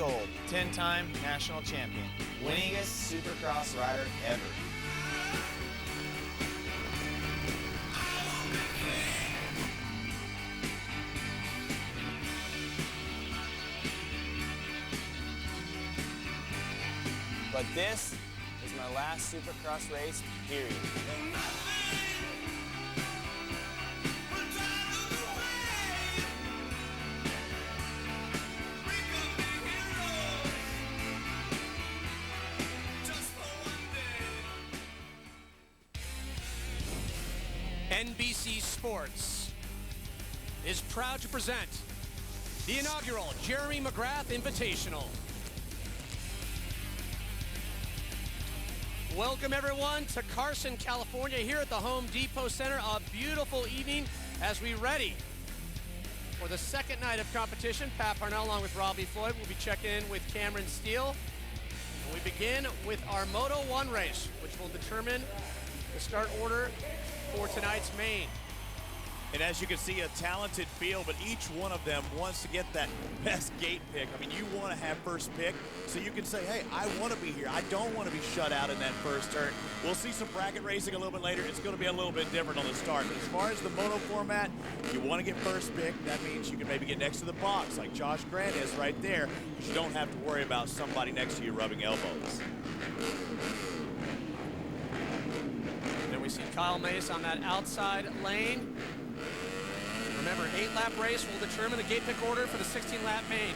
Old, 10-time national champion, winningest Supercross rider ever. But this is my last Supercross race, period. NBC Sports is proud to present the inaugural Jeremy McGrath Invitational. Welcome everyone to Carson, California, here at the Home Depot Center. A beautiful evening as we ready for the second night of competition. Pat Parnell along with Robbie Floyd will be checking in with Cameron Steele. And we begin with our Moto 1 race, which will determine the start order for tonight's main. And as you can see, a talented field, but each one of them wants to get that best gate pick. I mean, you want to have first pick, so you can say, hey, I want to be here. I don't want to be shut out in that first turn. We'll see some bracket racing a little bit later. It's going to be a little bit different on the start. But as far as the moto format, you want to get first pick. That means you can maybe get next to the box, like Josh Grant is right there, because you don't have to worry about somebody next to you rubbing elbows. Then we see Kyle Mace on that outside lane. Remember, 8-lap race will determine the gate pick order for the 16-lap main.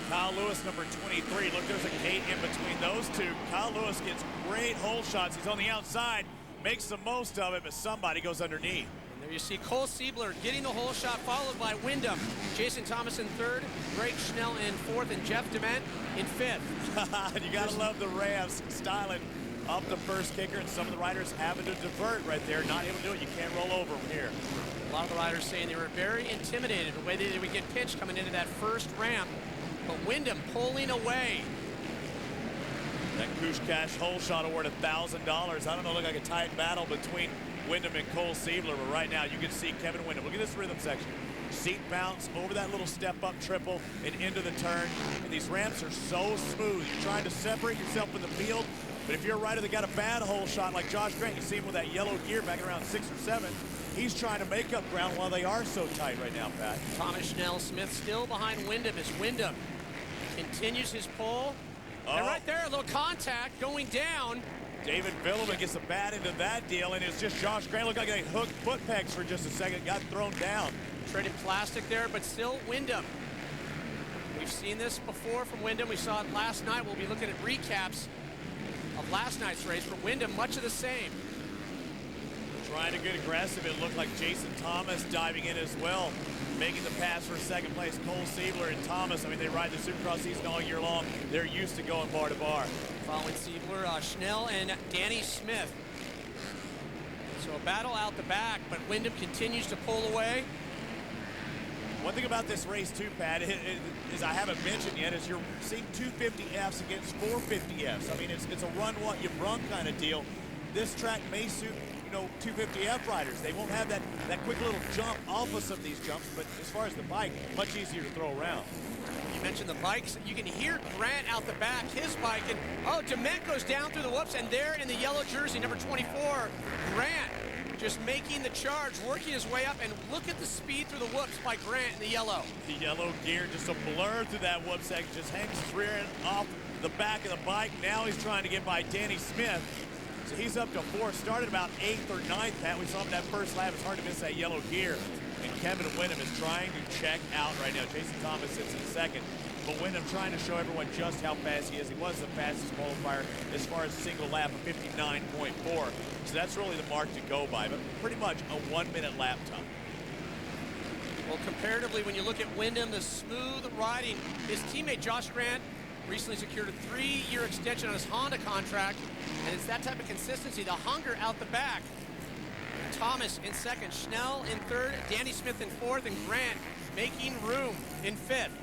Kyle Lewis, number 23. Look, there's a gate in between those two. Kyle Lewis gets great hole shots. He's on the outside, makes the most of it, but somebody goes underneath. And there you see Cole Siebler getting the hole shot, followed by Windham. Jason Thomas in third, Greg Schnell in fourth, and Jeff Dement in fifth. You gotta love the Rams styling up the first kicker, and some of the riders having to divert right there. Not able to do it. You can't roll over from here. A lot of the riders saying they were very intimidated the way they would get pinched coming into that first ramp. But Windham pulling away. That Kush Cash hole shot award $1,000. I don't know, look like a tight battle between Windham and Cole Siebler, but right now you can see Kevin Windham. Look at this rhythm section. Seat bounce over that little step up triple and into the turn. And these ramps are so smooth. You're trying to separate yourself from the field. But if you're a rider that got a bad hole shot like Josh Grant, you see him with that yellow gear back around 6 or 7. He's trying to make up ground while they are so tight right now, Pat. Thomas Schnell Smith still behind Windham as Windham continues his pull. And right there, a little contact going down. David Vuillemin gets a bat into that deal, and it's just Josh Grant. Looked like they hooked foot pegs for just a second, got thrown down. Traded plastic there, but still Windham. We've seen this before from Windham. We saw it last night. We'll be looking at recaps of last night's race. For Windham, much of the same. Trying to get aggressive. It looked like Jason Thomas diving in as well, making the pass for second place. Cole Siebler and Thomas, I mean, they ride the Supercross season all year long. They're used to going bar to bar. Following Siebler, Schnell and Danny Smith. So a battle out the back, but Windham continues to pull away. One thing about this race too, Pat, is I haven't mentioned yet, is you're seeing 250Fs against 450Fs. I mean, it's a run what you brung kind of deal. This track may suit, you know, 250F riders. They won't have that quick little jump off of some of these jumps, but as far as the bike, much easier to throw around. You mentioned the bikes. You can hear Grant out the back, his bike, and oh, Dement goes down through the whoops, and there in the yellow jersey, number 24, Grant just making the charge, working his way up, and look at the speed through the whoops by Grant in the yellow. The yellow gear, just a blur through that whoop section, just hangs rearing off the back of the bike. Now he's trying to get by Danny Smith. So he's up to 4th, started about 8th or 9th, Pat. We saw him that first lap. It's hard to miss that yellow gear. And Kevin Windham is trying to check out right now. Jason Thomas sits in second. But Windham trying to show everyone just how fast he is. He was the fastest qualifier as far as single lap of 59.4. So that's really the mark to go by. But pretty much a 1-minute lap time. Well, comparatively, when you look at Windham, the smooth riding, his teammate Josh Grant recently secured a 3-year extension on his Honda contract. And it's that type of consistency, the hunger out the back. Thomas in second, Schnell in third, Danny Smith in fourth, and Grant making room in fifth.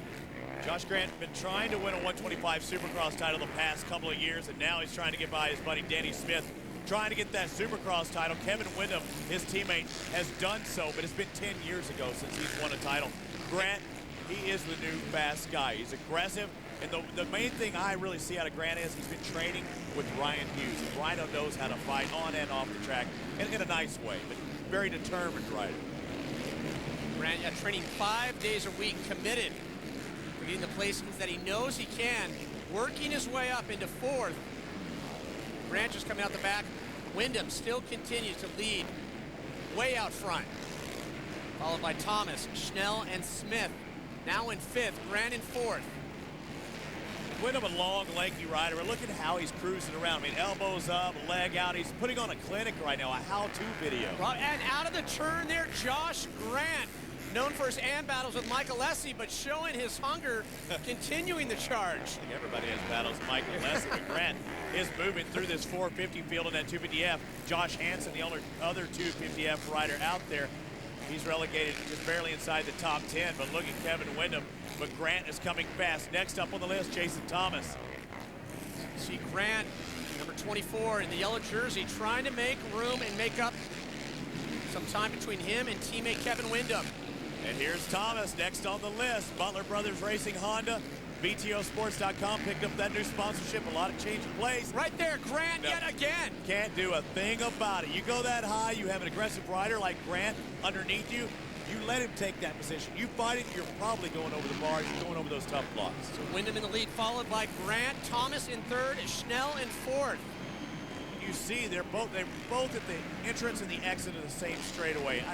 Josh Grant been trying to win a 125 Supercross title the past couple of years, and now he's trying to get by his buddy Danny Smith, trying to get that Supercross title. Kevin Windham, his teammate, has done so, but it's been 10 years ago since he's won a title. Grant, he is the new fast guy. He's aggressive. And the main thing I really see out of Grant is he's been training with Ryan Hughes. And Rhino knows how to fight on and off the track in a nice way, but very determined rider. Grant training 5 days a week, committed for getting the placings that he knows he can, working his way up into 4th. Grant just coming out the back. Windham still continues to lead way out front, followed by Thomas, Schnell, and Smith. Now in 5th, Grant in 4th. Windham, a long, lanky rider. Look at how he's cruising around. I mean, elbows up, leg out. He's putting on a clinic right now, a how-to video. And out of the turn there, Josh Grant, known for his AM battles with Michael Lessie, but showing his hunger, continuing the charge. I think everybody has battles with Michael Lessie, but Grant is moving through this 450 field in that 250F. Josh Hansen, the other 250F rider out there, he's relegated just barely inside the top 10, but look at Kevin Windham. But Grant is coming fast. Next up on the list, Jason Thomas. See Grant, number 24 in the yellow jersey, trying to make room and make up some time between him and teammate Kevin Windham. And here's Thomas next on the list. Butler Brothers Racing Honda. BTOsports.com picked up that new sponsorship. A lot of change in place. Right there, Grant yet again. Can't do a thing about it. You go that high, you have an aggressive rider like Grant underneath you. You let him take that position. You fight it, you're probably going over the bars. You're going over those tough blocks. So Windham in the lead, followed by Grant, Thomas in 3rd, Schnell in 4th. You see they're both at the entrance and the exit of the same straightaway.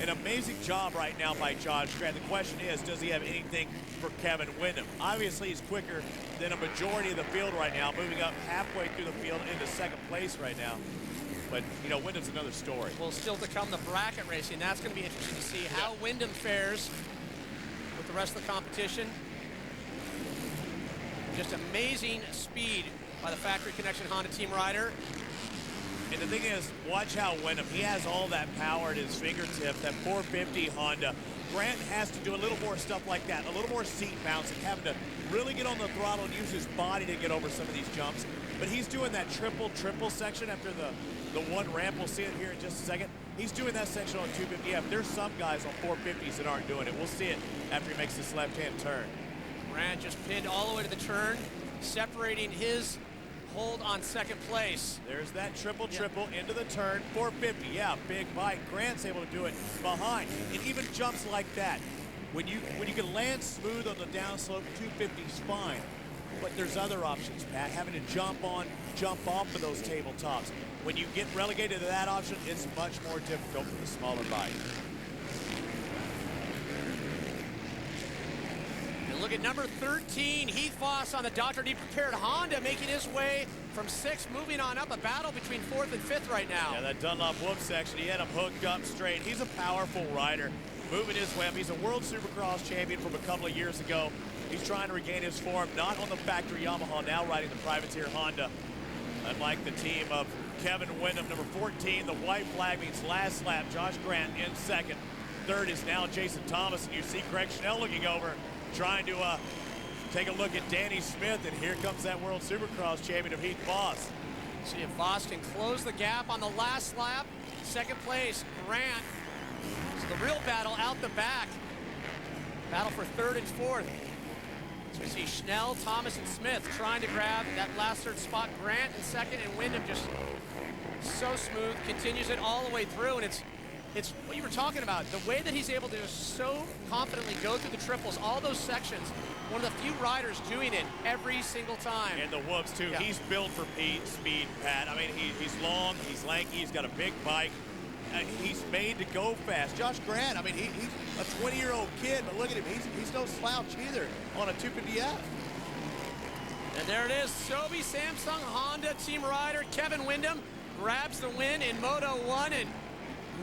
An amazing job right now by Josh Grant. The question is, does he have anything for Kevin Windham? Obviously, he's quicker than a majority of the field right now, moving up halfway through the field into 2nd place right now. But, you know, Wyndham's another story. Well, still to come, the bracket racing. That's going to be interesting to see how Windham fares with the rest of the competition. Just amazing speed by the Factory Connection Honda team rider. And the thing is, watch how Windham, he has all that power at his fingertips, that 450 Honda. Grant has to do a little more stuff like that, a little more seat bouncing, having to really get on the throttle and use his body to get over some of these jumps. But he's doing that triple section after the one ramp. We'll see it here in just a second. He's doing that section on 250F. There's some guys on 450s that aren't doing it. We'll see it after he makes this left-hand turn. Grant just pinned all the way to the turn, separating his hold on 2nd place. There's that triple into the turn, 450. Yeah, big bite. Grant's able to do it behind. And even jumps like that. When you can land smooth on the downslope, 250's fine. But there's other options, Pat. Having to jump off of those tabletops. When you get relegated to that option, it's much more difficult for the smaller bike. And look at number 13, Heath Voss on the Dr. D prepared Honda, making his way from 6th, moving on up. A battle between 4th and 5th right now. Yeah, that Dunlop whoop section, he had him hooked up straight. He's a powerful rider, moving his way up. He's a World Supercross champion from a couple of years ago. He's trying to regain his form, not on the factory Yamaha, now riding the privateer Honda. Unlike the team of Kevin Windham, number 14, the white flag means last lap. Josh Grant in 2nd. 3rd is now Jason Thomas, and you see Craig Schnell looking over, trying to take a look at Danny Smith, and here comes that World Supercross champion of Heath Voss. See if Voss can close the gap on the last lap. 2nd place, Grant. So the real battle out the back. Battle for 3rd and 4th. So we see Schnell, Thomas, and Smith trying to grab that last 3rd spot. Grant in 2nd, and Windham just so smooth, continues it all the way through, and it's what you were talking about, the way that he's able to just so confidently go through the triples, all those sections. One of the few riders doing it every single time. And the whoops, too. Yeah. He's built for speed, Pat. I mean, he's long, he's lanky, he's got a big bike. He's made to go fast. Josh Grant, I mean, he's a 20-year-old kid, but look at him. He's no slouch either on a 250F. And there it is, Sobe Samsung Honda team rider Kevin Windham grabs the win in Moto 1, and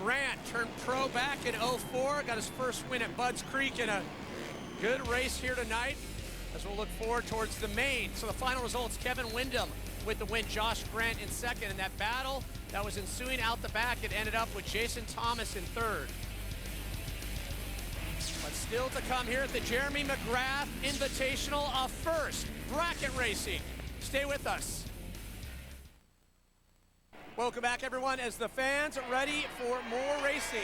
Grant turned pro back in 04, got his first win at Budds Creek in a good race here tonight as we'll look forward towards the main. So the final results, Kevin Windham with the win, Josh Grant in 2nd, and that battle that was ensuing out the back, it ended up with Jason Thomas in 3rd. But still to come here at the Jeremy McGrath Invitational, a first bracket racing. Stay with us. Welcome back, everyone, as the fans are ready for more racing.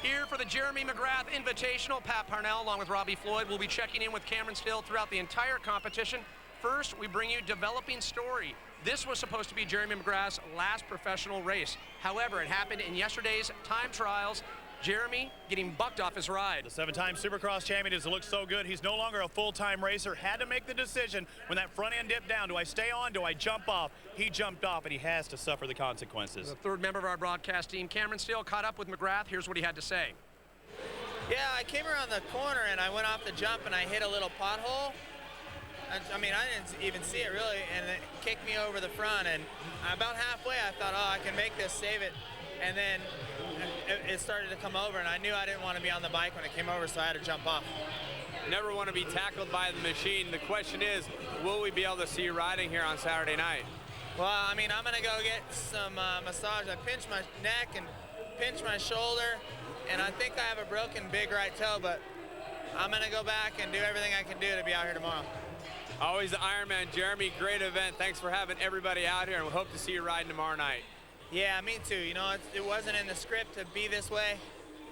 Here for the Jeremy McGrath Invitational, Pat Parnell along with Robbie Floyd will be checking in with Cameron Still throughout the entire competition. First, we bring you Developing Story. This was supposed to be Jeremy McGrath's last professional race. However, it happened in yesterday's time trials. Jeremy getting bucked off his ride. The 7-time Supercross champion has looked so good. He's no longer a full-time racer. Had to make the decision when that front end dipped down. Do I stay on? Do I jump off? He jumped off, and he has to suffer the consequences. The third member of our broadcast team, Cameron Steele, caught up with McGrath. Here's what he had to say. Yeah, I came around the corner and I went off the jump and I hit a little pothole. I mean, I didn't even see it really, and it kicked me over the front. And about halfway, I thought, oh, I can make this, save it. And then it started to come over, and I knew I didn't want to be on the bike when it came over, so I had to jump off. Never want to be tackled by the machine. The question is, will we be able to see you riding here on Saturday night? Well, I mean, I'm going to go get some massage. I pinched my neck and pinched my shoulder, and I think I have a broken big right toe, but I'm going to go back and do everything I can do to be out here tomorrow. Always the Ironman. Jeremy, great event. Thanks for having everybody out here, and we hope to see you riding tomorrow night. Yeah, me too. You know, it wasn't in the script to be this way.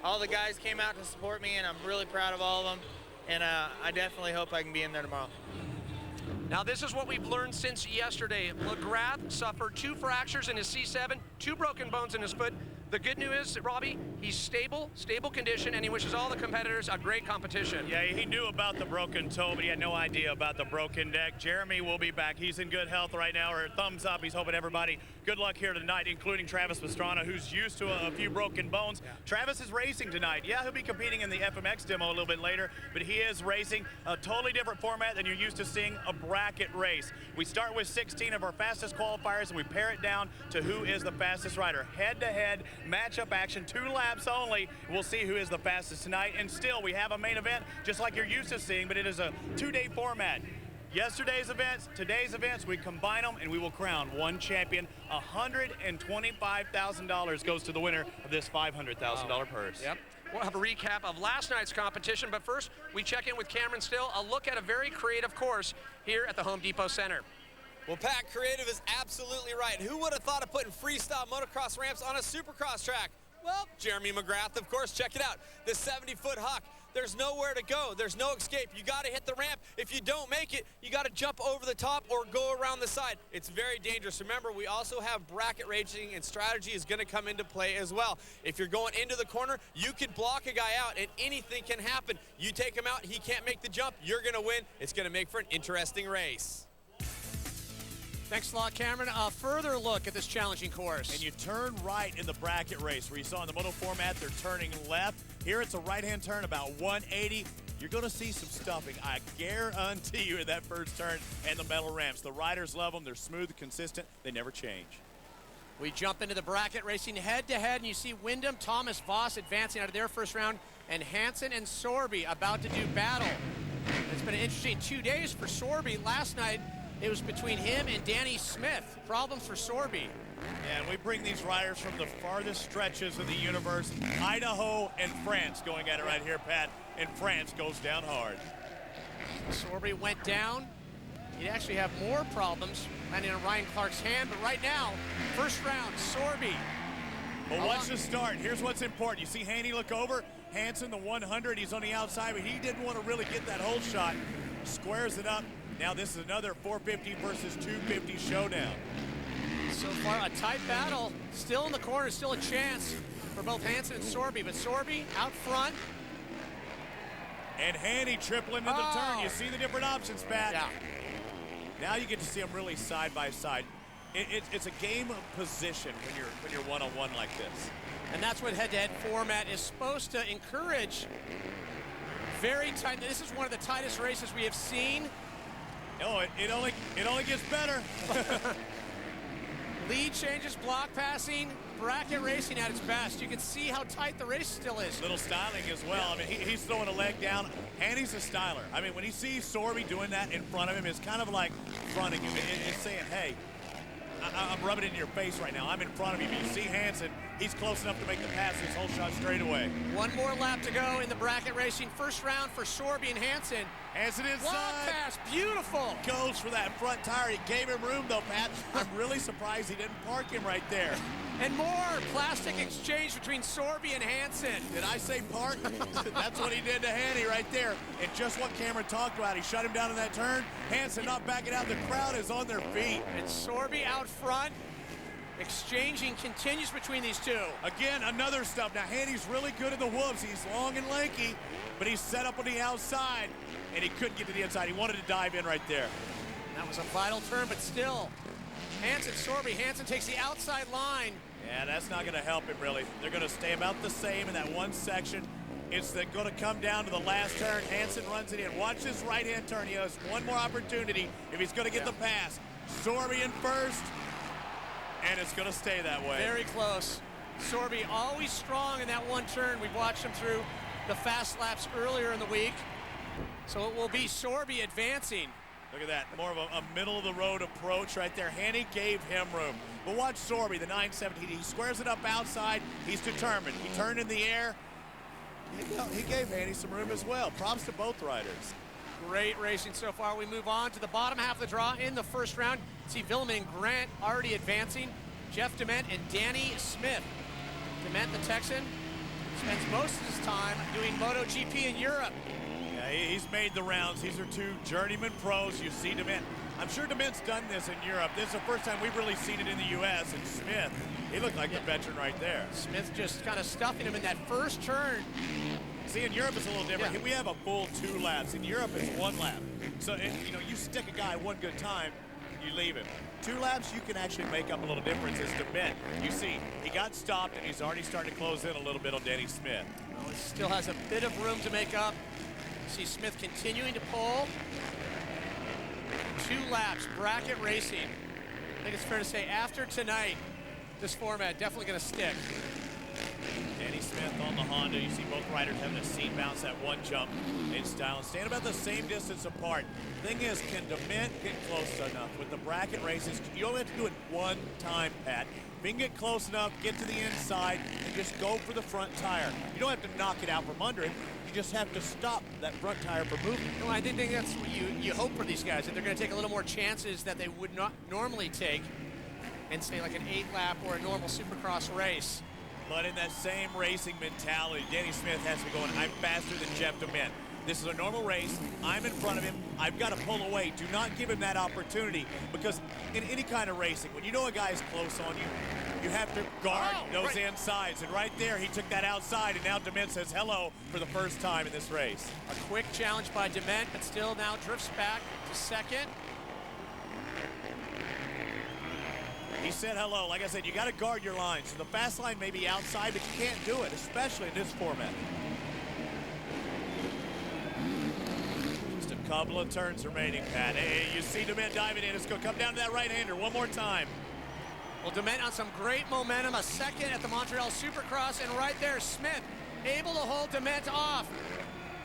All the guys came out to support me, and I'm really proud of all of them. And I definitely hope I can be in there tomorrow. Now, this is what we've learned since yesterday. McGrath suffered 2 fractures in his C7, 2 broken bones in his foot. The good news is, Robbie, he's stable condition, and he wishes all the competitors a great competition. Yeah, he knew about the broken toe, but he had no idea about the broken neck. Jeremy will be back. He's in good health right now, or thumbs up. He's hoping everybody good luck here tonight, including Travis Pastrana, who's used to a few broken bones. Yeah. Travis is racing tonight. Yeah, he'll be competing in the FMX demo a little bit later, but he is racing a totally different format than you're used to seeing, a bracket race. We start with 16 of our fastest qualifiers, and we pare it down to who is the fastest rider. Head-to-head matchup action, 2 laps only. We'll see who is the fastest tonight. And still, we have a main event just like you're used to seeing, but it is a 2-day format. Yesterday's events, today's events, we combine them and we will crown one champion. $125,000 goes to the winner of this $500,000 purse. Yep. We'll have a recap of last night's competition, but first we check in with Cameron Still, a look at a very creative course here at the Home Depot Center. Well, Pat, creative is absolutely right. Who would have thought of putting freestyle motocross ramps on a supercross track? Well, Jeremy McGrath, of course. Check it out. The 70-foot huck. There's nowhere to go. There's no escape. You got to hit the ramp. If you don't make it, you got to jump over the top or go around the side. It's very dangerous. Remember, we also have bracket racing, and strategy is going to come into play as well. If you're going into the corner, you can block a guy out, and anything can happen. You take him out, he can't make the jump. You're going to win. It's going to make for an interesting race. Thanks a lot, Cameron. A further look at this challenging course. And you turn right in the bracket race, where you saw in the moto format, they're turning left. Here it's a right-hand turn, about 180. You're going to see some stuffing, I guarantee you, in that first turn and the metal ramps. The riders love them. They're smooth, consistent. They never change. We jump into the bracket racing head-to-head, and you see Windham, Thomas Voss advancing out of their first round, and Hansen and Sorby about to do battle. It's been an interesting 2 days for Sorby. Last night, it was between him and Danny Smith. Problems for Sorby. Yeah, and we bring these riders from the farthest stretches of the universe, Idaho and France, going at it right here, Pat. And France goes down hard. Sorby went down. He'd actually have more problems landing on Ryan Clark's hand, but right now, first round, Sorby. Well, watch the start. Here's what's important. You see Haney look over. Hansen, the 100, he's on the outside, but he didn't want to really get that whole shot. Squares it up. Now this is another 450 versus 250 showdown. So far, a tight battle. Still in the corner, still a chance for both Hansen and Sorby, but Sorby out front. And Haney tripling in the turn. You see the different options, Pat. Yeah. Now you get to see them really side by side. It's a game of position when you're one-on-one like this. And that's what head-to-head format is supposed to encourage. Very tight. This is one of the tightest races we have seen. Oh, it only gets better. Lead changes, block passing, bracket racing at its best. You can see how tight the race still is. Little styling as well. I mean, he's throwing a leg down, and he's a styler. I mean, when he sees Sorby doing that in front of him, it's kind of like fronting him. It's saying, hey, I'm rubbing it in your face right now. I'm in front of you. But you see Hansen he's close enough to make the pass his whole shot straight away. One more lap to go in the bracket racing. First round for Sorby and Hansen. Hansen inside. Long pass, beautiful. Goes for that front tire. He gave him room though, Pat. I'm really surprised he didn't park him right there. And more plastic exchange between Sorby and Hansen. Did I say park? That's what he did to Hanny right there. And just what Cameron talked about. He shut him down in that turn. Hansen not backing out. The crowd is on their feet. And Sorby out front. Exchanging continues between these two. Again, another stub. Now, Hanny's really good in the whoops. He's long and lanky, but he's set up on the outside, and he couldn't get to the inside. He wanted to dive in right there. That was a vital turn, but still. Hansen, Sorby. Hansen takes the outside line. Yeah, that's not going to help him, really. They're going to stay about the same in that one section. It's going to come down to the last turn. Hansen runs it in. Watch this right-hand turn. He has one more opportunity if he's going to get the pass. Sorby in first. And it's going to stay that way. Very close. Sorby always strong in that one turn. We've watched him through the fast laps earlier in the week. So it will be Sorby advancing. Look at that, more of a middle-of-the-road approach right there. Hanny gave him room. But watch Sorby, the 917. He squares it up outside. He's determined. He turned in the air. He gave Hanny some room as well. Props to both riders. Great racing so far. We move on to the bottom half of the draw in the first round. See Vuillemin and Grant already advancing. Jeff Dement and Danny Smith. Dement, the Texan, spends most of his time doing MotoGP in Europe. Yeah, he's made the rounds. These are two journeyman pros. You see Dement. I'm sure Dement's done this in Europe. This is the first time we've really seen it in the U.S. And Smith, he looked like the veteran right there. Smith just kind of stuffing him in that first turn. See, in Europe it's a little different. Yeah. We have a full 2 laps. In Europe it's 1 lap. So, you stick a guy one good time, you leave him. 2 laps, you can actually make up a little difference as Dement. You see, he got stopped and he's already starting to close in a little bit on Danny Smith. Well, he still has a bit of room to make up. See Smith continuing to pull. 2 laps, bracket racing. I think it's fair to say after tonight, this format definitely going to stick. Danny Smith on the Honda. You see both riders having a seat bounce at one jump in style and stand about the same distance apart. Thing is, can Dement get close enough with the bracket races? You only have to do it one time, Pat. If you can get close enough, get to the inside, and just go for the front tire. You don't have to knock it out from under him. You just have to stop that front tire from moving. No, I think that's what you hope for these guys, that they're going to take a little more chances that they would not normally take in, say, like an 8-lap or a normal Supercross race. But in that same racing mentality, Danny Smith has to be going, I'm faster than Jeff Dement. This is a normal race. I'm in front of him. I've got to pull away. Do not give him that opportunity, because in any kind of racing, when you know a guy's close on you, you have to guard those insides. And right there, he took that outside, and now Dement says hello for the first time in this race. A quick challenge by Dement, but still now drifts back to second. He said hello. Like I said, you got to guard your lines. So the fast line may be outside, but you can't do it, especially in this format. Just a couple of turns remaining, Pat. Hey, you see Dement diving in. It's going to come down to that right-hander one more time. Well, Dement on some great momentum, a second at the Montreal Supercross, and right there, Smith able to hold Dement off.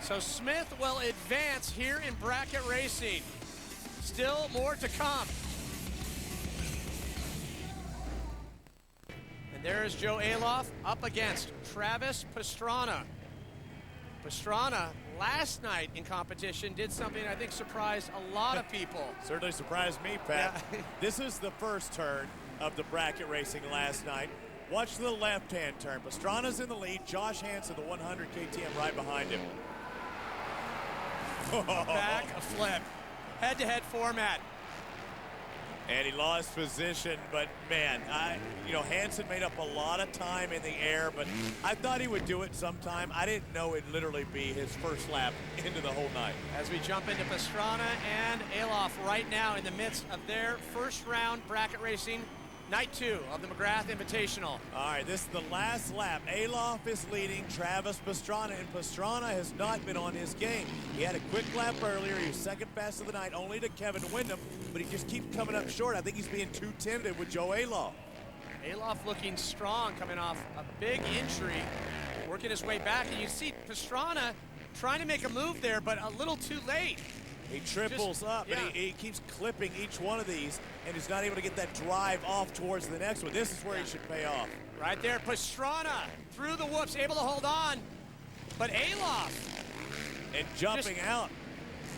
So Smith will advance here in bracket racing. Still more to come. There's Joe Aloff up against Travis Pastrana. Pastrana, last night in competition, did something I think surprised a lot of people. Certainly surprised me, Pat. Yeah. This is the first turn of the bracket racing last night. Watch the left-hand turn. Pastrana's in the lead. Josh Hansen, the 100 KTM, right behind him. Back a flip. Head-to-head format. And he lost position, but man, Hansen made up a lot of time in the air, but I thought he would do it sometime. I didn't know it'd literally be his first lap into the whole night. As we jump into Pastrana and Aloff right now in the midst of their first round bracket racing, night 2 of the McGrath Invitational. All right, this is the last lap. Aloff is leading Travis Pastrana, and Pastrana has not been on his game. He had a quick lap earlier. He was second fast of the night, only to Kevin Windham, but he just keeps coming up short. I think he's being too tentative with Joe Aloff. Aloff looking strong, coming off a big injury, working his way back, and you see Pastrana trying to make a move there, but a little too late. He triples up, yeah. and he keeps clipping each one of these, and he's not able to get that drive off towards the next one. This is where he should pay off. Right there, Pastrana through the whoops, able to hold on, but Alof. And jumping out.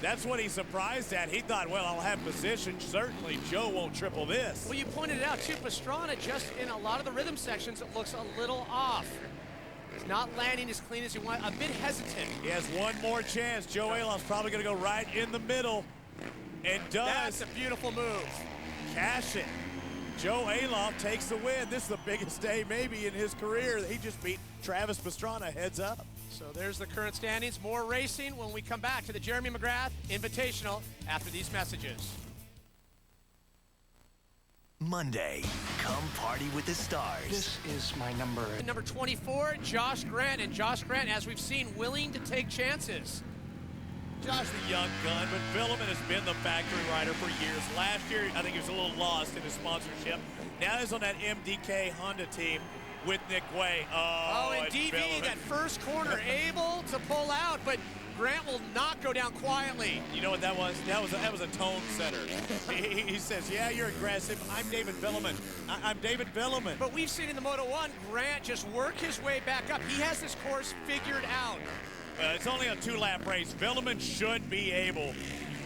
That's what he's surprised at. He thought, well, I'll have position. Certainly Joe won't triple this. Well, you pointed it out too, Pastrana just in a lot of the rhythm sections, it looks a little off. He's not landing as clean as he wants, a bit hesitant. He has one more chance. Joe Alof's probably gonna go right in the middle, and does. That's a beautiful move. Cash it. Joe Alof takes the win. This is the biggest day maybe in his career. He just beat Travis Pastrana heads up. So there's the current standings. More racing when we come back to the Jeremy McGrath Invitational after these messages. Monday, come party with the stars. This is my number. Number 24, Josh Grant. And Josh Grant, as we've seen, willing to take chances. Josh the young gun, but Vuillemin has been the factory rider for years. Last year, I think he was a little lost in his sponsorship. Now he's on that MDK Honda team with Nick Way. Oh, and DV, Vuillemin. that first corner, able to pull out, but Grant will not go down quietly. You know what that was? That was a tone setter. he says, yeah, you're aggressive. I'm David Vuillemin. I'm David Vuillemin. But we've seen in the Moto1, Grant just work his way back up. He has this course figured out. It's only a 2-lap race. Vuillemin should be able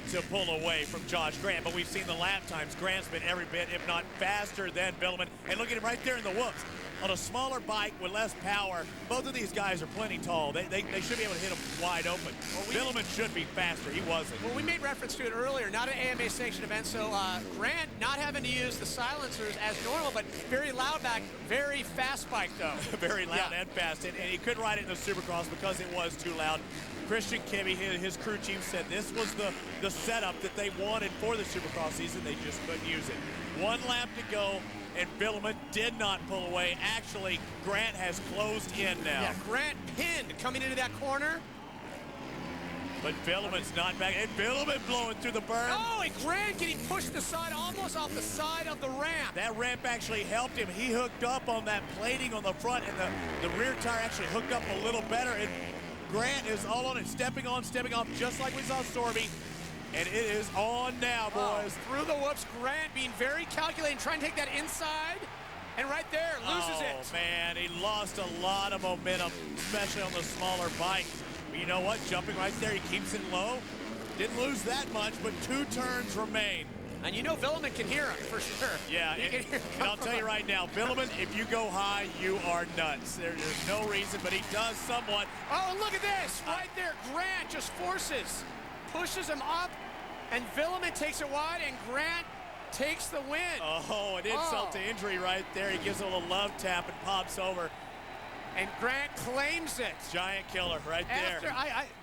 to pull away from Josh Grant, but we've seen the lap times. Grant's been every bit, if not faster than Vuillemin. And look at him right there in the whoops. On a smaller bike with less power, both of these guys are plenty tall. They should be able to hit them wide open. Vuillemin should be faster. He wasn't. Well, we made reference to it earlier. Not an AMA sanctioned event, so Grant not having to use the silencers as normal, but very loud back, very fast bike though. Very loud and fast, and he couldn't ride it in the Supercross because it was too loud. Christian Kibbe, his crew chief, said this was the setup that they wanted for the Supercross season. They just couldn't use it. 1 lap to go, and Vuillemin did not pull away. Actually, Grant has closed in now. Yeah, Grant pinned coming into that corner. But Vuillemin's not back, and Vuillemin blowing through the berm. Oh, and Grant getting pushed aside, almost off the side of the ramp. That ramp actually helped him. He hooked up on that plating on the front, and the rear tire actually hooked up a little better. And Grant is all on it, stepping on, stepping off, just like we saw Stormy. And it is on now, boys. Through the whoops, Grant being very calculating, trying to take that inside. And right there, loses it. Oh, man, he lost a lot of momentum, especially on the smaller bike. But you know what? Jumping right there, he keeps it low. Didn't lose that much, but 2 turns remain. And you know Vuillemin can hear him, for sure. Yeah, and I'll tell you right now, Vuillemin, if you go high, you are nuts. There's no reason, but he does somewhat. Oh, look at this. Right there, Grant just pushes him up, and Vuillemin takes it wide, and Grant takes the win. Oh, an insult to injury right there. He gives a little love tap and pops over. And Grant claims it. Giant killer right there.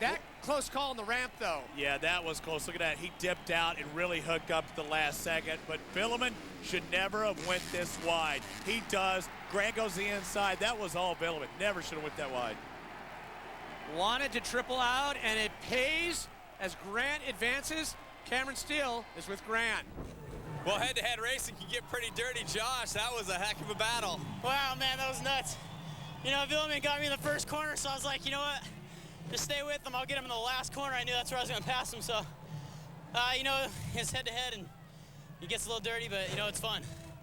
That close call on the ramp, though. Yeah, that was close. Look at that. He dipped out and really hooked up at the last second. But Vuillemin should never have went this wide. He does. Grant goes the inside. That was all Vuillemin. Never should have went that wide. Wanted to triple out, and it pays as Grant advances. Cameron Steele is with Grant. Well, head-to-head racing can get pretty dirty, Josh. That was a heck of a battle. Wow, man, that was nuts. You know, Vuillemin got me in the first corner, so I was like, you know what? Just stay with him. I'll get him in the last corner. I knew that's where I was going to pass him, so, you know, it's head-to-head, and it gets a little dirty, but, you know, it's fun.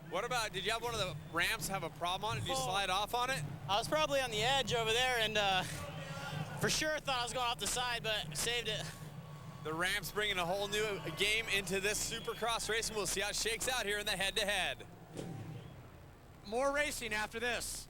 What about, did you have one of the ramps have a problem on it? Did you slide off on it? I was probably on the edge over there, and for sure thought I was going off the side, but saved it. The ramp's bringing a whole new game into this Supercross racing. We'll see how it shakes out here in the head-to-head. More racing after this.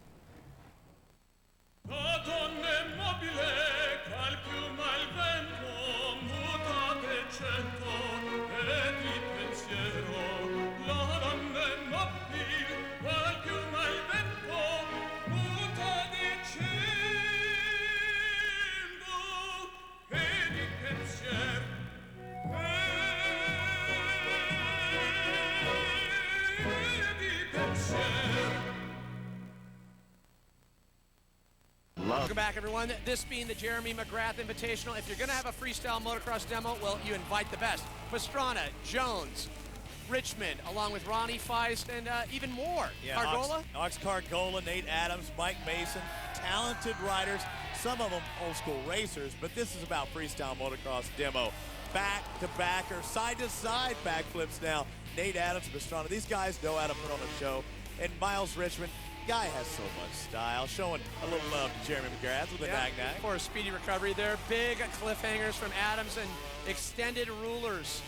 Welcome back, everyone. This being the Jeremy McGrath Invitational. If you're going to have a freestyle motocross demo, well, you invite the best. Pastrana, Jones, Richmond, along with Ronnie Feist, and even more. Yeah, Cargola? Ox Cargola, Nate Adams, Mike Mason, talented riders, some of them old school racers, but this is about freestyle motocross demo. back-to-back or side-to-side backflips now. Nate Adams, Pastrana, these guys know how to put on a show. And Miles Richmond, guy has so much style. Showing a little love to Jeremy McGrath with the nag-nag. For a speedy recovery there. Big cliffhangers from Adams and extended rulers.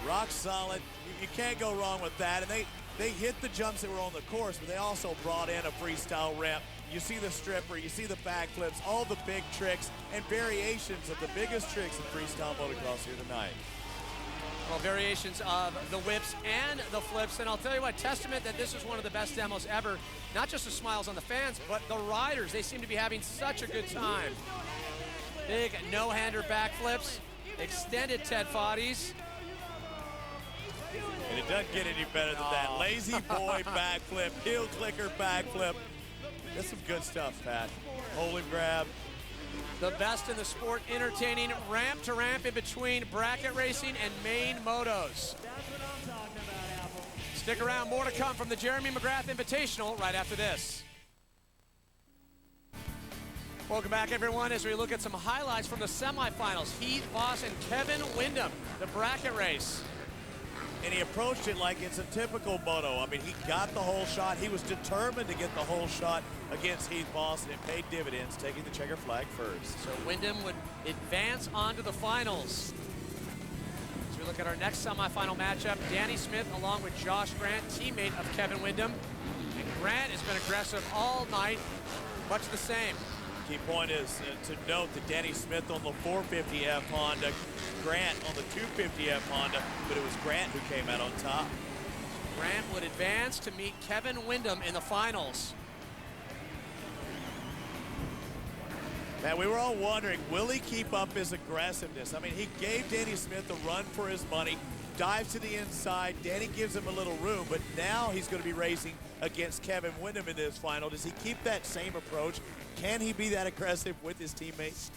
Rock solid. You can't go wrong with that. And they hit the jumps that were on the course, but they also brought in a freestyle ramp. You see the stripper, you see the backflips, all the big tricks and variations of the biggest tricks in freestyle motocross here tonight. Well, variations of the whips and the flips. And I'll tell you what, testament that this is one of the best demos ever. Not just the smiles on the fans, but the riders. They seem to be having such a good time. Big no-hander backflips, extended Ted Foddies. And it doesn't get any better than that. Lazy boy backflip, heel clicker backflip. That's some good stuff, Pat. Holy grab. The best in the sport, entertaining ramp to ramp in between bracket racing and main motos. Stick around, more to come from the Jeremy McGrath Invitational right after this. Welcome back, everyone, as we look at some highlights from the semifinals. Heath Voss and Kevin Windham, the bracket race. And he approached it like it's a typical moto. I mean, he got the whole shot. He was determined to get the whole shot against Heath Voss, and it paid dividends, taking the checker flag first. So Windham would advance on to the finals. As we look at our next semifinal matchup, Danny Smith along with Josh Grant, teammate of Kevin Windham. And Grant has been aggressive all night, much the same. Key point is to note that Danny Smith on the 450F Honda, Grant on the 250F Honda, but it was Grant who came out on top. Grant would advance to meet Kevin Windham in the finals. Man, we were all wondering, will he keep up his aggressiveness? I mean, he gave Danny Smith a run for his money, dives to the inside. Danny gives him a little room, but now he's going to be racing against Kevin Windham in this final. Does he keep that same approach? Can he be that aggressive with his teammates?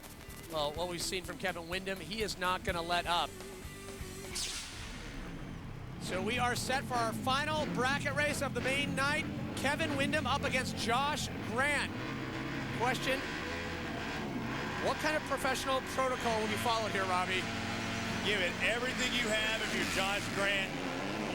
Well, what we've seen from Kevin Windham, he is not going to let up. So we are set for our final bracket race of the main night. Kevin Windham up against Josh Grant. Question, what kind of professional protocol will be followed here, Robbie? Give it everything you have if you're Josh Grant.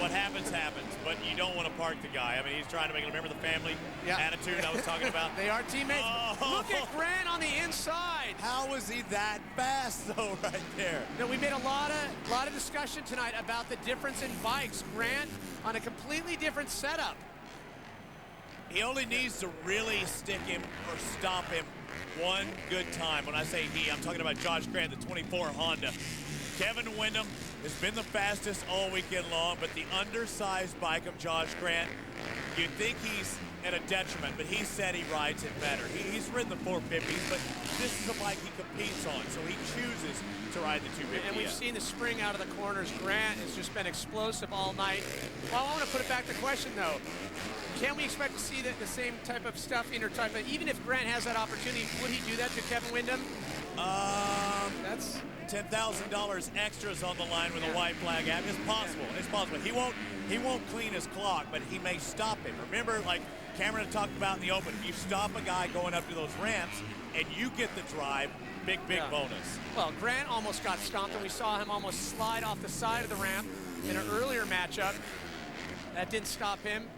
What happens, happens, but you don't want to park the guy. I mean, he's trying to make a remember the family attitude I was talking about. They are teammates. Oh. Look at Grant on the inside. How was he that fast, though, right there? You know, we made a lot of discussion tonight about the difference in bikes. Grant on a completely different setup. He only needs to really stick him or stop him one good time. When I say he, I'm talking about Josh Grant, the 24 Honda. Kevin Windham has been the fastest all weekend long, but the undersized bike of Josh Grant, you'd think he's at a detriment, but he said he rides it better. He's ridden the 450s, but this is a bike he competes on, so he chooses to ride the 250. And we've seen the spring out of the corners. Grant has just been explosive all night. Well, I want to put it back to question, though. Can we expect to see the same type of stuff, even if Grant has that opportunity, would he do that to Kevin Windham? That's $10,000 extras on the line with a white flag app. It's possible. It's possible. He won't clean his clock, but he may stop him. Remember, like Cameron talked about in the open, if you stop a guy going up to those ramps and you get the drive, big bonus. Well, Grant almost got stomped, and we saw him almost slide off the side of the ramp in an earlier matchup. That didn't stop him.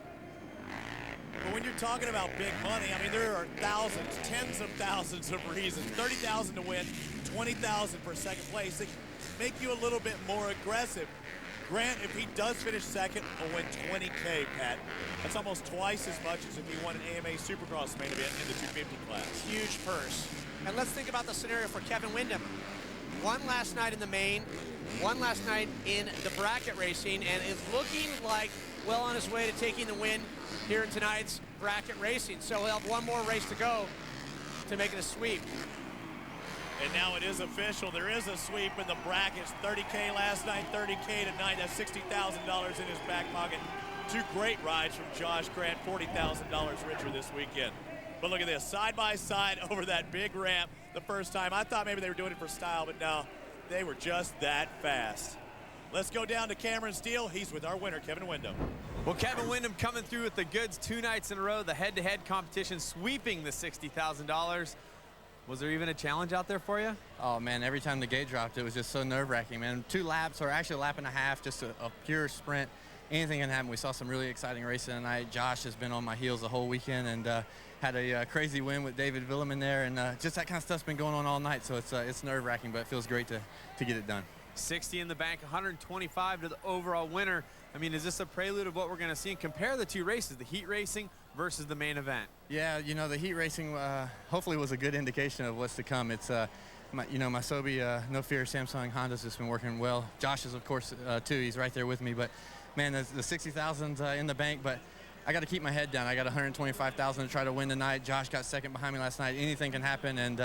But when you're talking about big money, I mean, there are thousands, tens of thousands of reasons. $30,000 to win, $20,000 for second place. They make you a little bit more aggressive. Grant, if he does finish second, will win $20K, Pat. That's almost twice as much as if he won an AMA Supercross main event in the 250 class. Huge purse. And let's think about the scenario for Kevin Windham. One last night in the main, one last night in the bracket racing, and is looking like well on his way to taking the win here in tonight's bracket racing. So he'll have one more race to go to make it a sweep. And now it is official. There is a sweep in the brackets. $30K last night, $30K tonight. That's $60,000 in his back pocket. Two great rides from Josh Grant, $40,000 richer this weekend. But look at this, side by side over that big ramp the first time. I thought maybe they were doing it for style, but no, they were just that fast. Let's go down to Cameron Steele. He's with our winner, Kevin Windham. Well, Kevin Windham coming through with the goods 2 nights in a row, the head-to-head competition, sweeping the $60,000. Was there even a challenge out there for you? Oh man, every time the gate dropped, it was just so nerve-wracking, man. 2 laps, or actually a lap and a half, just a pure sprint. Anything can happen. We saw some really exciting racing tonight. Josh has been on my heels the whole weekend and had a crazy win with David Vuillemin there, and just that kind of stuff's been going on all night. So it's nerve-wracking, but it feels great to get it done. 60 in the bank, 125 to the overall winner. I mean, is this a prelude of what we're going to see? And compare the 2 races, the heat racing versus the main event. Yeah, you know, the heat racing hopefully was a good indication of what's to come. It's my Sobi, No Fear, Samsung, Honda's just been working well. Josh is, of course, too. He's right there with me. But, man, the 60,000's in the bank. But I got to keep my head down. I got 125,000 to try to win tonight. Josh got second behind me last night. Anything can happen. And,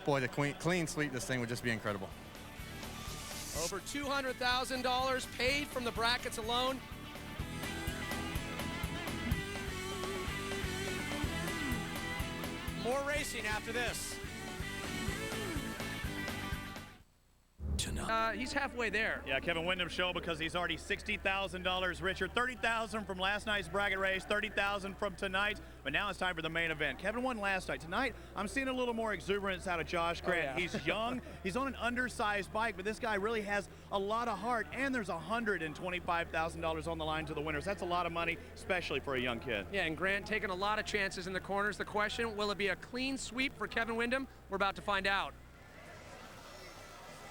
boy, the clean sweep this thing would just be incredible. Over $200,000 paid from the brackets alone. More racing after this. He's halfway there. Yeah, Kevin Windham show because he's already $60,000 richer. $30,000 from last night's bracket race, $30,000 from tonight, but now it's time for the main event. Kevin won last night. Tonight, I'm seeing a little more exuberance out of Josh Grant. Oh, yeah. He's young, he's on an undersized bike, but this guy really has a lot of heart, and there's $125,000 on the line to the winners. That's a lot of money, especially for a young kid. Yeah, and Grant taking a lot of chances in the corners. The question, will it be a clean sweep for Kevin Windham? We're about to find out.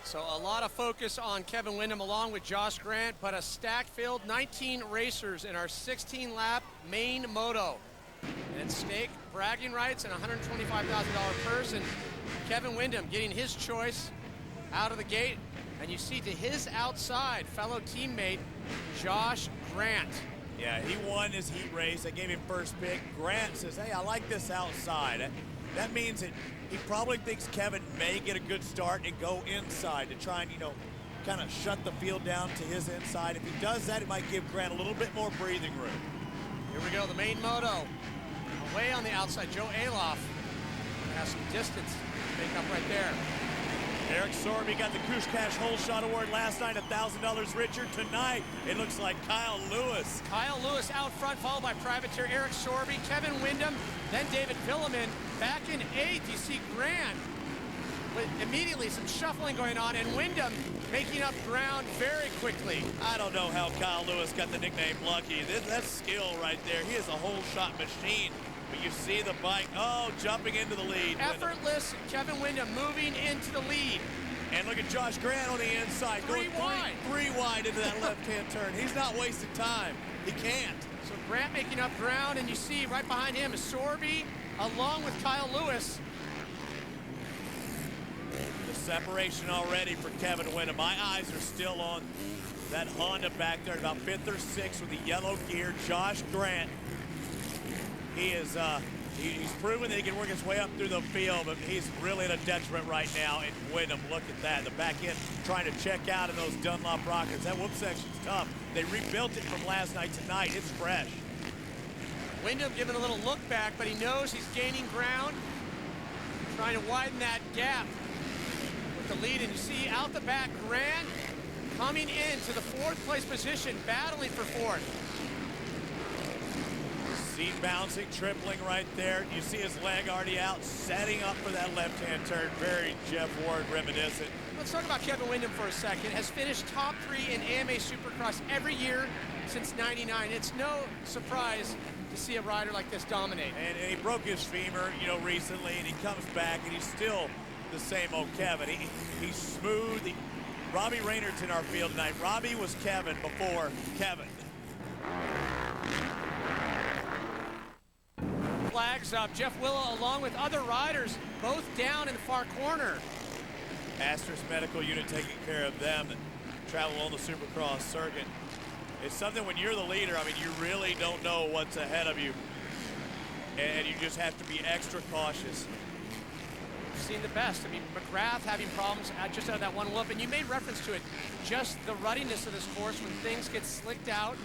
So a lot of focus on Kevin Windham along with Josh Grant, but a stacked field, 19 racers in our 16-lap main moto. And at stake, bragging rights and a $125,000 purse, and Kevin Windham getting his choice out of the gate. And you see to his outside, fellow teammate, Josh Grant. Yeah, he won his heat race. They gave him first pick. Grant says, hey, I like this outside. That means that he probably thinks Kevin may get a good start and go inside to try and, kind of shut the field down to his inside. If he does that, it might give Grant a little bit more breathing room. Here we go, the main moto. Away on the outside, Joe Aloff has some distance to make up right there. Eric Sorby got the Kush Cash Hole Shot Award last night, $1,000 richer. Tonight, it looks like Kyle Lewis. Kyle Lewis out front, followed by privateer Eric Sorby, Kevin Windham, then David Vuillemin. Back in 8th, you see Grant with immediately some shuffling going on, and Windham making up ground very quickly. I don't know how Kyle Lewis got the nickname Lucky. That's skill right there. He is a whole shot machine. But you see the bike, jumping into the lead. Effortless, Kevin Windham moving into the lead. And look at Josh Grant on the inside. Three wide into that left-hand turn. He's not wasting time. He can't. So Grant making up ground, and you see right behind him is Sorby along with Kyle Lewis. The separation already for Kevin Windham. My eyes are still on that Honda back there at about 5th or 6th with the yellow gear. Josh Grant. He is, he's proven that he can work his way up through the field, but he's really at a detriment right now. And Windham, look at that. The back end trying to check out in those Dunlop rockets. That whoop section's tough. They rebuilt it from last night to tonight. It's fresh. Windham giving a little look back, but he knows he's gaining ground, trying to widen that gap with the lead. And you see out the back, Grant coming into the 4th place position, battling for 4th. Seat bouncing, tripling right there. You see his leg already out, setting up for that left-hand turn. Very Jeff Ward reminiscent. Let's talk about Kevin Windham for a second. Has finished top 3 in AMA Supercross every year since '99. It's no surprise to see a rider like this dominate. And he broke his femur, recently, and he comes back, and he's still the same old Kevin. He's smooth. Robbie Raynor's in our field tonight. Robbie was Kevin before Kevin. Flags up. Jeff Willow along with other riders, both down in the far corner. Asterisk Medical Unit taking care of them that travel on the Supercross circuit. It's something when you're the leader, you really don't know what's ahead of you. And you just have to be extra cautious. We've seen the best. McGrath having problems just out of that one whoop, and you made reference to it. Just the ruddiness of this course when things get slicked out.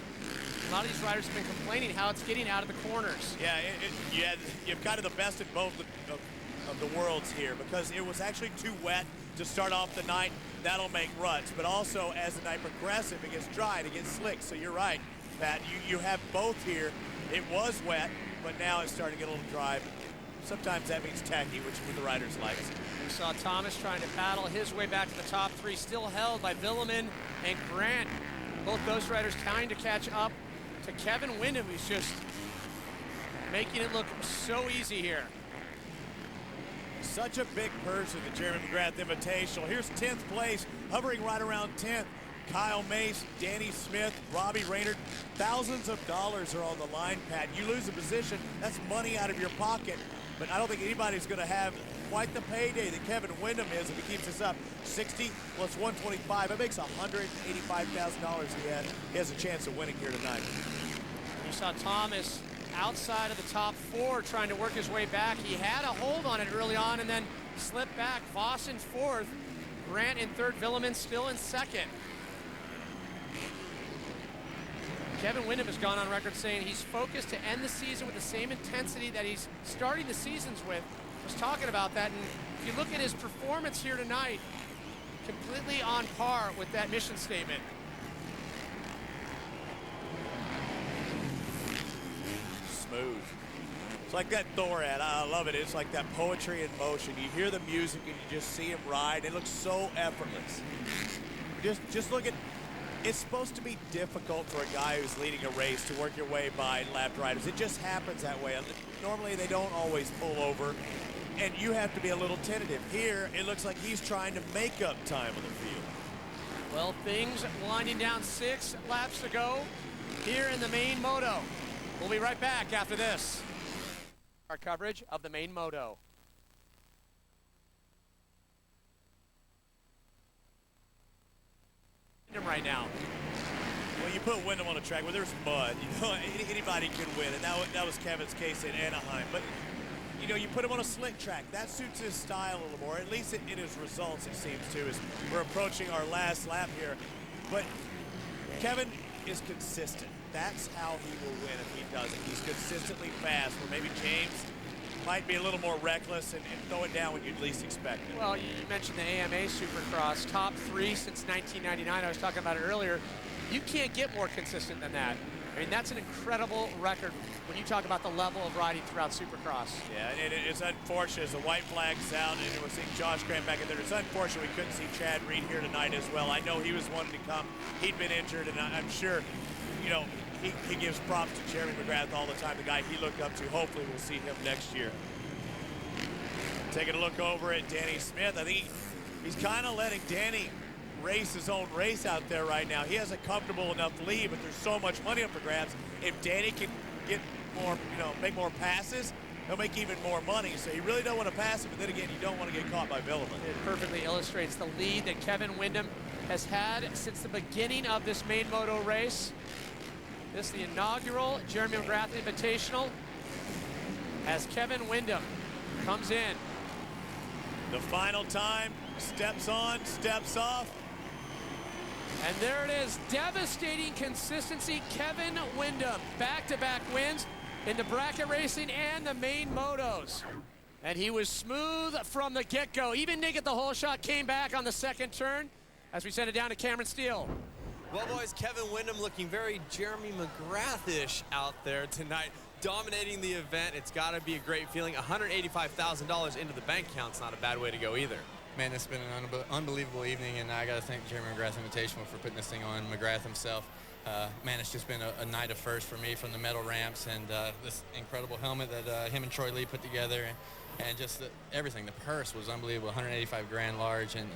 A lot of these riders have been complaining how it's getting out of the corners. Yeah, you've got the best of both of the worlds here, because it was actually too wet to start off the night. That'll make ruts. But also, as the night progresses, it gets dry, it gets slick. So you're right, Pat. You have both here. It was wet, but now it's starting to get a little dry. Sometimes that means tacky, which is what the riders like. We saw Thomas trying to battle his way back to the top three, still held by Vuillemin and Grant. Both those riders trying to catch up to Kevin Windham, who's just making it look so easy here. Such a big purse at the Jeremy McGrath Invitational. Here's 10th place, hovering right around 10th. Kyle Mace, Danny Smith, Robbie Raynard. Thousands of dollars are on the line, Pat. You lose a position, that's money out of your pocket. But I don't think anybody's going to have quite the payday that Kevin Windham is if he keeps this up. 60 plus 125, it makes $185,000 he has a chance of winning here tonight. You saw Thomas outside of the top four trying to work his way back. He had a hold on it early on and then slipped back. Voss in fourth, Grant in third, Vuillemin still in second. Kevin Windham has gone on record saying he's focused to end the season with the same intensity that he's starting the seasons with. I was talking about that, and if you look at his performance here tonight, completely on par with that mission statement. Smooth. It's like that Thor ad. I love it. It's like that poetry in motion. You hear the music and you just see him ride. It looks so effortless. Just look at. It's supposed to be difficult for a guy who's leading a race to work your way by lap riders. It just happens that way. Normally they don't always pull over, and you have to be a little tentative. Here, it looks like he's trying to make up time on the field. Well, things winding down 6 laps to go here in the main moto. We'll be right back after this. Our coverage of the main moto. Right now. Well, you put Windham on a track where there's mud, you know, anybody could win, and that was Kevin's case at Anaheim. But, you know, you put him on a slick track. That suits his style a little more, at least in his results, it seems to, as we're approaching our last lap here. But Kevin is consistent. That's how he will win if he does it. He's consistently fast, where maybe James might be a little more reckless and throw it down when you'd least expect it. Well, you mentioned the AMA Supercross, top 3 since 1999. I was talking about it earlier. You can't get more consistent than that. I mean, that's an incredible record when you talk about the level of riding throughout Supercross. Yeah, and it's unfortunate as the white flag's out, and we're seeing Josh Grant back in there. It's unfortunate we couldn't see Chad Reed here tonight as well. I know he was wanting to come. He'd been injured, and I'm sure, you know, he gives props to Jeremy McGrath all the time, the guy he looked up to. Hopefully we'll see him next year. Taking a look over at Danny Smith. I think he's kind of letting Danny race his own race out there right now. He has a comfortable enough lead, but there's so much money up for grabs. If Danny can get more, you know, make more passes, he'll make even more money. So you really don't want to pass him, but then again, you don't want to get caught by Vuillemin. It perfectly illustrates the lead that Kevin Windham has had since the beginning of this main moto race. This is the inaugural Jeremy McGrath Invitational as Kevin Windham comes in. The final time, steps on, steps off. And there it is, devastating consistency. Kevin Windham, back-to-back wins in the bracket racing and the main motos. And he was smooth from the get-go. Even didn't get the whole shot, came back on the second turn as we send it down to Cameron Steele. Well, boys, Kevin Windham looking very Jeremy McGrath-ish out there tonight, dominating the event. It's got to be a great feeling. $185,000 into the bank account's not a bad way to go either. Man, it's been an unbelievable evening, and I got to thank Jeremy McGrath Invitational for putting this thing on. McGrath himself, man, it's just been a night of firsts for me, from the metal ramps and this incredible helmet that him and Troy Lee put together, and just everything. The purse was unbelievable, 185 grand large, and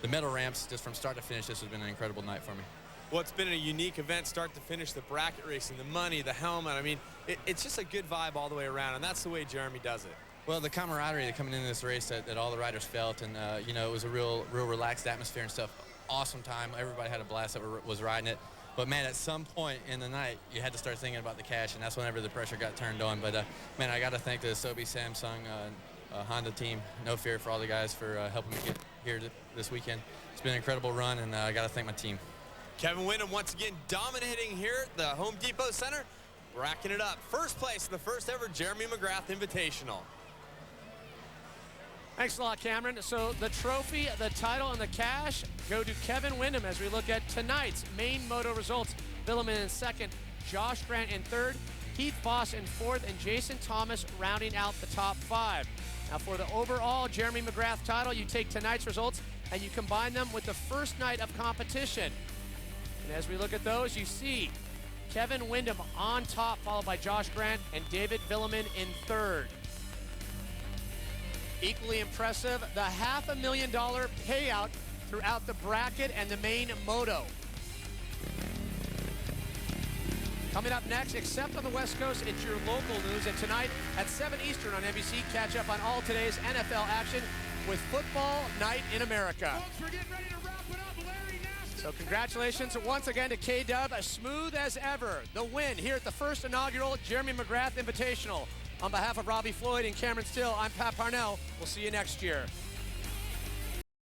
the metal ramps, just from start to finish, this has been an incredible night for me. Well, it's been a unique event, start to finish, the bracket racing, the money, the helmet. I mean, it's just a good vibe all the way around, and that's the way Jeremy does it. Well, the camaraderie coming into this race that all the riders felt, and you know, it was a real relaxed atmosphere and stuff. Awesome time. Everybody had a blast that was riding it. But man, at some point in the night, you had to start thinking about the cash, and that's whenever the pressure got turned on. But man, I got to thank the Sobe Samsung Honda team. No Fear for all the guys for helping me get here this weekend. It's been an incredible run, and I got to thank my team. Kevin Windham once again dominating here at the Home Depot Center, racking it up. First place in the first ever Jeremy McGrath Invitational. Thanks a lot, Cameron. So the trophy, the title, and the cash go to Kevin Windham as we look at tonight's main moto results. Vuillemin in second, Josh Grant in third, Heath Voss in 4th, and Jason Thomas rounding out the top 5. Now for the overall Jeremy McGrath title, you take tonight's results and you combine them with the first night of competition. And as we look at those, you see Kevin Windham on top, followed by Josh Grant and David Vuillemin in 3rd. Equally impressive, the $500,000 payout throughout the bracket and the main moto. Coming up next, except on the West Coast, it's your local news. And tonight at 7 Eastern on NBC, catch up on all today's NFL action with Football Night in America. Folks, we're getting ready to wrap it up. Larry Nash. So congratulations once again to K-Dub, as smooth as ever. The win here at the first inaugural Jeremy McGrath Invitational. On behalf of Robbie Floyd and Cameron Still, I'm Pat Parnell. We'll see you next year.